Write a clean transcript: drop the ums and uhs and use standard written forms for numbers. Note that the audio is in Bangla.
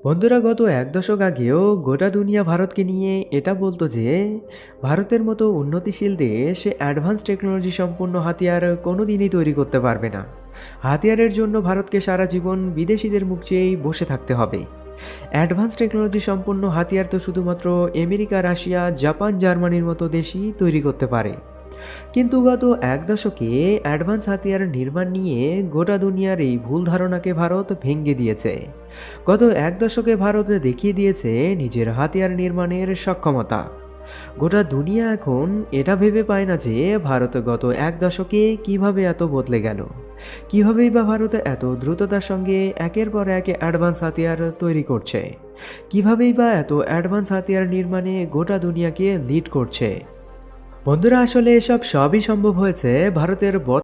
বন্ধুরা, গত এক দশক আগেও গোটা দুনিয়া ভারতকে নিয়ে এটা বলতো যে ভারতের মতো উন্নতিশীল দেশ অ্যাডভান্স টেকনোলজি সম্পন্ন হাতিয়ার কোনোদিনই তৈরি করতে পারবে না। হাতিয়ারের জন্য ভারতকে সারা জীবন বিদেশিদের মুখ চেয়েই বসে থাকতে হবে। অ্যাডভান্স টেকনোলজি সম্পন্ন হাতিয়ার তো শুধুমাত্র আমেরিকা, রাশিয়া, জাপান, জার্মানির মতো দেশই তৈরি করতে পারে। কিন্তু গত এক দশকে অ্যাডভান্স হাতিয়ার নির্মাণ নিয়ে গোটা দুনিয়ার এই ভুল ধারণাকে ভারত ভেঙে দিয়েছে। গত এক দশকে ভারত দেখিয়ে দিয়েছে নিজের হাতিয়ার নির্মাণের সক্ষমতা। গোটা দুনিয়া এখন এটা ভেবে পায় না যে ভারত গত এক দশকে কিভাবে এত বদলে গেল। কিভাবেই বা ভারত এত দ্রুততার সঙ্গে একের পর এক অ্যাডভান্স হাতিয়ার তৈরি করছে। কিভাবেই বা এত অ্যাডভান্স হাতিয়ার নির্মাণে গোটা দুনিয়াকে লিড করছে। বন্ধুরা, আসলে এসব সবই সম্ভব হয়েছে ভারতের